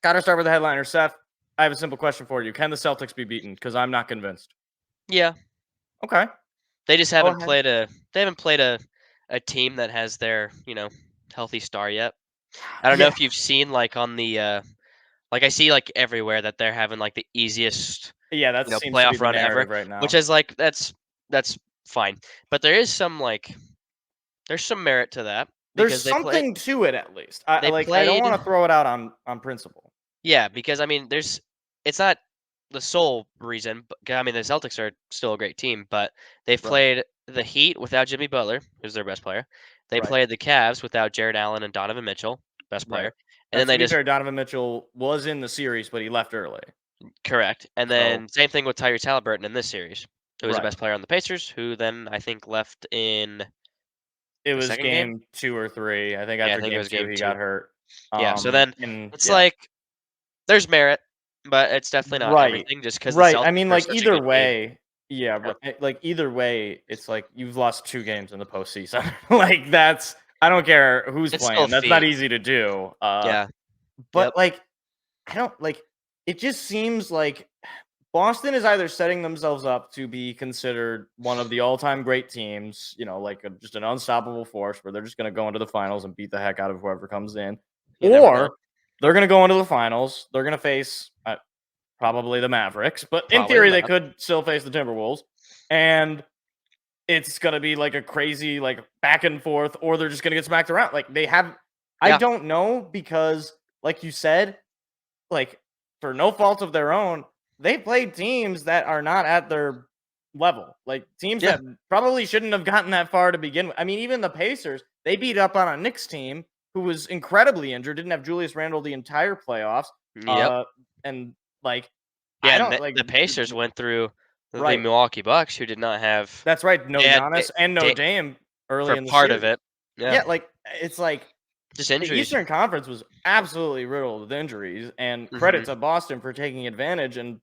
Gotta start with the headliner. Seth, I have a simple question for you. Can the Celtics be beaten? Because I'm not convinced. Yeah, Okay. they just Go haven't ahead. played a team that has their healthy star yet. I don't know Yeah. if you've seen like on the like I see like everywhere that they're having like the easiest Yeah, that seems to be playoff the run ever, narrative right which now. is like that's fine. But there is some there's some merit to that There's because something to it at least. they I don't played want to throw it out on principle. yeah, because I mean it's not the sole reason, but I mean the Celtics are still a great team, but they've Right. played the Heat without Jimmy Butler, who's their best player. They Right. played the Cavs without Jared Allen and Donovan Mitchell, best Right. player. And then To they be just fair, Donovan Mitchell was in the series, but he left early. correct. And So then same thing with Tyrese Halliburton in this series, who was the right. best player on the Pacers, who then I think left in It the was second game. game 2 or 3. I think Yeah, I after think it game was two game he two. got hurt. Yeah, so then And it's yeah. like there's merit, but it's definitely not Right. everything just because the Right. I Celtics mean, are like such a either good team. way, yeah, Yeah, like either way, it's like you've lost 2 games in the postseason. Like that's I don't care who's it's still a playing. That's not feat. easy to do. Yeah. Yep. But like I don't like it just seems like Boston is either setting themselves up to be considered one of the all-time great teams, like just an unstoppable force where they're just going to go into the finals and beat the heck out of whoever comes in, You never know. or they're going to go into the finals. They're going to face probably the Mavericks, but in Probably the theory, they Mavs. could still face the Timberwolves, and it's going to be like a crazy like back and forth, or they're just going to get smacked around. Like they have, I Yeah. don't know because, like you said, like for no fault of their own, they played teams that are not at their level. Like teams Yeah. that probably shouldn't have gotten that far to begin with. I mean, even the Pacers, they beat up on a Knicks team who was incredibly injured, didn't have Julius Randle the entire playoffs. Yep. And like I Yeah, and don't like the Pacers went through the right. Milwaukee Bucks, who did not have That's right. No they had Giannis and no da Dame early for in the part of series. it. Yeah. Yeah, like it's like Just the injuries. Eastern Conference was absolutely riddled with injuries, and credit Mhm. to Boston for taking advantage and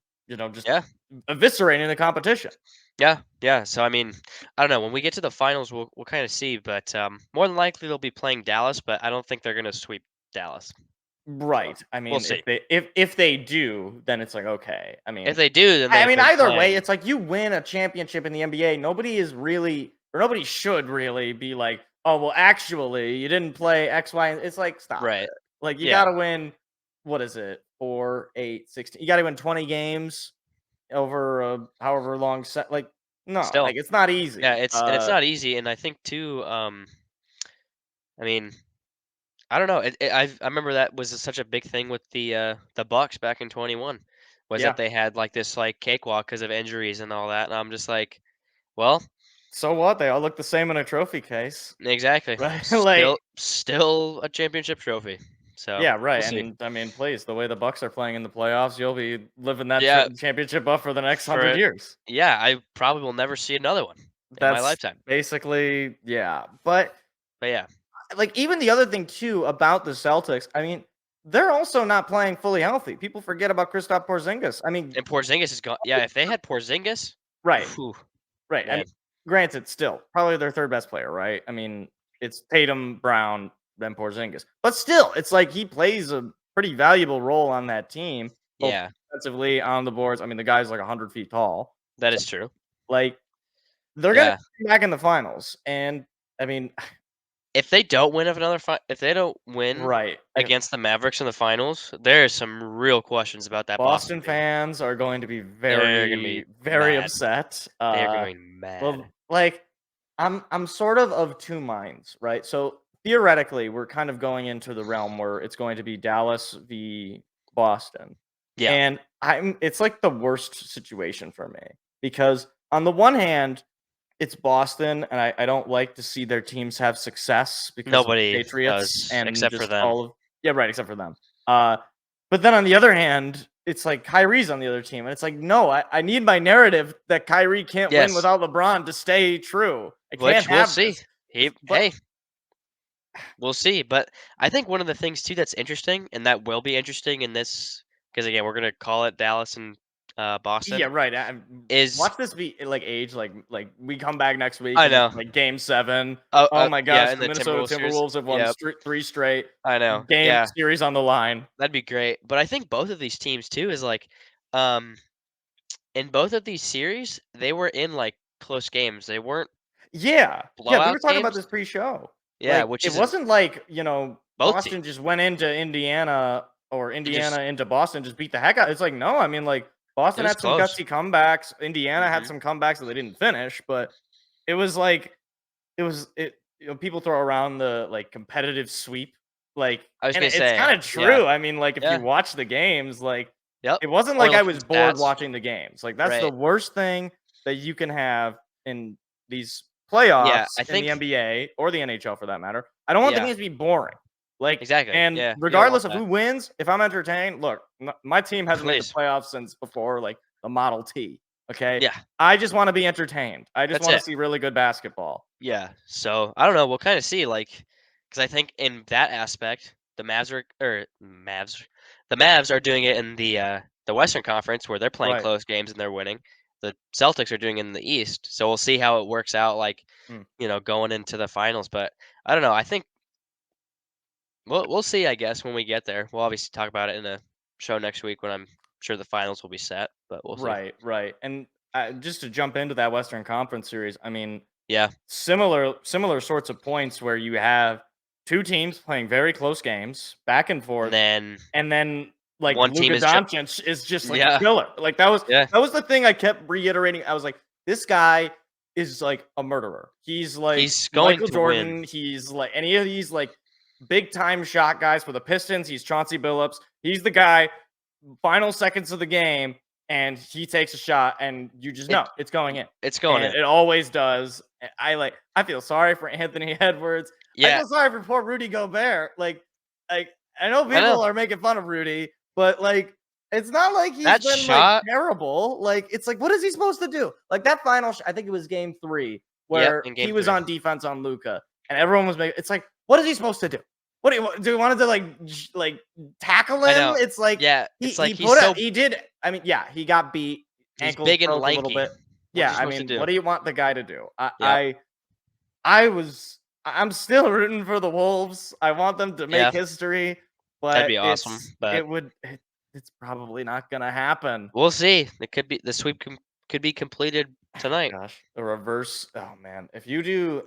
just Yeah. eviscerating the competition. Yeah. Yeah. So I mean, I don't know. When we get to the finals, we'll kind of see, but more than likely they'll be playing Dallas, but I don't think they're gonna sweep Dallas. So Right. I we'll mean, see. if they do, then it's like okay. If they do, then I they've mean been either way, playing it's like you win a championship in the NBA. Nobody is really, or nobody should really be like, oh well, actually, you didn't play X, Y. And it's like stop right. it. Like you got Yeah. to win. What is it? 4, 8, 16. You got to win 20 games over however long set. Like no, Still. like it's not Yeah. easy. It's not easy, and I think too. I mean, I don't know. I remember that was such a big thing with the Bucks back in 21 was that Yeah. they had like this like cakewalk because of injuries and all that, and I'm just like, well, So what? They all look the same in a trophy case, exactly. right? Still, still a championship trophy. So Yeah, we'll right. see. And I mean, please, the way the Bucks are playing in the playoffs, you'll be living that Yeah, championship up for the next 100 for years. yeah, I probably will never see another one in my That's lifetime. basically, yeah. But But yeah, like even the other thing too about the Celtics, I mean, they're also not playing fully healthy. People forget about Kristaps Porzingis. I mean, and Porzingis is gone. Yeah, if they had Porzingis, right, whew, right. I mean, man, granted, still probably their third best player, right? I mean, it's Tatum, Brown, then Porzingis, but still, it's like he plays a pretty valuable role on that team, both yeah, defensively on the boards. I mean, the guy's like 100 feet tall, that so is true. like they're gonna Yeah, be back in the finals, and I mean, if they don't win if they don't win right. against the Mavericks in the finals, there is some real questions about that Boston Boston team. fans are going to be They're gonna be very, very mad. upset. They are going to be mad. Well, like I'm sort of two minds, right? So theoretically, we're kind of going into the realm where it's going to be Dallas v Boston. Yeah, And it's like the worst situation for me because on the one hand, it's Boston, and I don't like to see their teams have success because of the nobody Patriots does and except for just them. all of yeah, right, except for them. Uh, but then on the other hand, it's like Kyrie's on the other team, and it's like, no, I need my narrative that Kyrie can't win Yes, without LeBron to stay true. I can't which we'll have see. this. But Hey, we'll see. But I think one of the things too that's interesting, and that will be interesting in this, because again, we're gonna call it Dallas and Boston, Yeah, right. is Watch this be like age like we come back next week I and it's know. like game 7. Oh, Oh my yeah, gosh, in the the Minnesota Timberwolves series. Timberwolves have won Yep, 3 straight I know. game Yeah, series on the line. that'd be great. But I think both of these teams too is like, um, in both of these series, they were in like close games. They weren't Yeah. Yeah, we were blowout talking about games. this pre-show. Yeah, Like, which it is in wasn't like, both Boston teams. just went into Indiana or And Indiana just into Boston, just beat the heck out. It's like, no, I mean, like, it Boston was had some close. gutsy comebacks. Indiana had Mhm. some comebacks that they didn't finish, but it was like people throw around the like competitive sweep, like, I was and gonna it's say, kind of yeah, true. I mean, like, if you yeah, watch the games, like, yep. it wasn't Or like I look at was the bored stats. watching the games. Like, that's the Right. worst thing that you can have in these Yeah, playoffs I in the think NBA or the NHL for that matter. I don't want the yeah, games to be boring. Like, exactly. and Yeah, you don't want regardless of that. who wins, if I'm entertained, look, my team hasn't made the Please. playoffs since before like the Model T. Okay. Yeah, I just want to be entertained. I just that's want to it. see really good basketball. Yeah. So I don't know. We'll kind of see, like, because I think in that aspect, the Mavs are doing it in the Western Conference where they're playing Right. close games and they're winning. The Celtics are doing it in the East. So we'll see how it works out, like, Mm. going into the finals. But I don't know. I think we'll see. I guess when we get there, we'll obviously talk about it in a show next week when I'm sure the finals will be set. But we'll see. Right, right. And just to jump into that Western Conference series, I mean, Yeah. similar sorts of points where you have two teams playing very close games, back and And forth, then and then like one team Luka is just Doncic is just like a yeah, killer. Like that was yeah. that was the thing I kept reiterating. I was like, this guy is like a murderer. He's like He's going Michael to win. Jordan. He's like any of these like big time shot guys for the Pistons. He's Chauncey Billups. He's the guy. Final seconds of the game, and he takes a shot, and you just know It it's going in, it's going and in. it always does. I feel sorry for Anthony Edwards. I Yeah, feel sorry for poor Rudy Gobert. Like I know I know. people are making fun of Rudy, but like it's not like he's That been like shot terrible. Like it's like what is he supposed to do? Like that final, I think it was game 3 yep, where in he game was 3. on defense on Luca, and everyone was making. It's like what is he supposed to do? What do you want to like like tackle I him? know. It's like Yeah, he it's like he he's put a so he did. I mean, yeah, he got beat, he's ankles big and broke a little lanky. bit. What's Yeah, he I supposed to mean, do? what do you want the guy to do? Yep. I'm still rooting for the Wolves. I want them to make Yeah, history, that'd but be awesome, but it's probably not gonna happen. we'll see. It could be the sweep could be completed tonight. Gosh, a reverse. Oh man, if you do,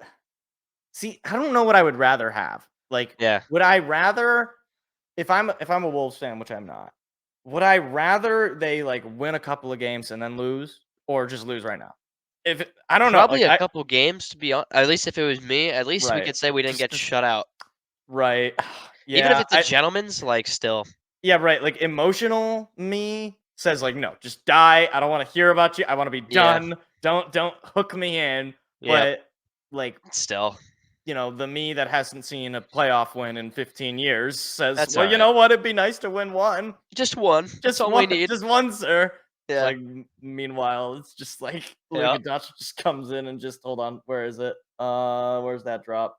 see, I don't know what I would rather have. Like, Yeah. would I rather if I'm a Wolves fan, which I'm not, would I rather they like win a couple of games and then lose, or just lose right now? I don't know, Probably like a I couple games to be on at least if it was me, at least we right, could say we didn't get just shut out. right, Even if yeah, it's a gentleman's, like, still. yeah, right. Like emotional me says like no, just die. I don't want to hear about you. I want to be Yeah. done. Don't hook me in. Yep. But like Still. the me that hasn't seen a playoff win in 15 years says, That's well, you alright. know what? It'd be nice to win one. Just one. That's all we need. Just one, sir. It's Yeah. like meanwhile, it's just like Luka Yep. Doncic just comes in and just hold on. Where is it? Where's that drop?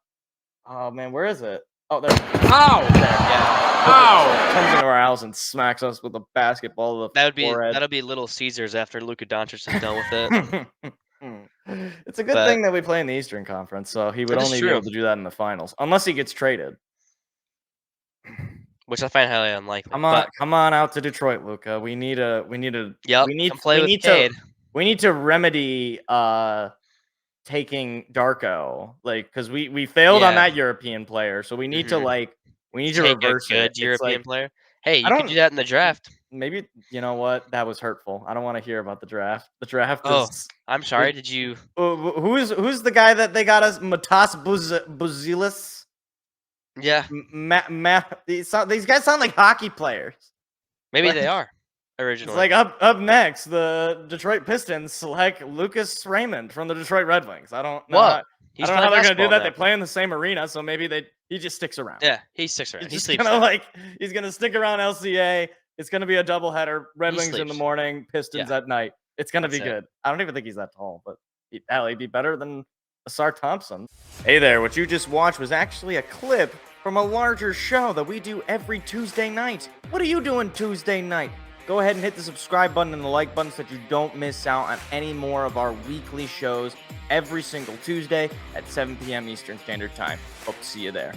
Oh man, where is it? Oh, there. Ow! Yeah. Ow! Comes into our house and smacks us with a basketball to the forehead. That'll be Little Caesars after Luka Doncic is done with it. It's a good But thing that we play in the Eastern Conference, so he would that is only be able true, to do that in the finals, unless he gets traded. which I find highly unlikely. Come But come on out to Detroit, Luca. We need a we need a yep, we need come play we with need to Cade. we need to remedy taking Darko, like, because we failed on Yeah. that European player, so Mhm. we need to Take a reverse it. good It's European like player. Hey, I you could don't do that in the draft. maybe you know what, that was hurtful. I don't want to hear about the draft. The draft Oh, is I'm the sorry. Did you? who's the guy that they got us? Matas Buzilis. Yeah, These guys sound like hockey players. maybe Like, they are it's originally. like up next, the Detroit Pistons select Lucas Raymond from the Detroit Red Wings. Whoa, I he's don't know playing how they're gonna do basketball that. They now. play in the same arena, so maybe he just sticks around. Yeah, he sticks around. He's He just sleeps gonna there. he's gonna stick around LCA. It's gonna be a doubleheader. Red He Wings in the sleeps. morning, Pistons Yeah, at night. It's gonna that's be it. good. I don't even think he's that tall, but he'd be better than Asar Thompson. Hey there, what you just watched was actually a clip from a larger show that we do every Tuesday night. What are you doing Tuesday night? go ahead and hit the subscribe button and the like button so that you don't miss out on any more of our weekly shows every single Tuesday at 7 p.m. Eastern Standard Time. Hope to see you there.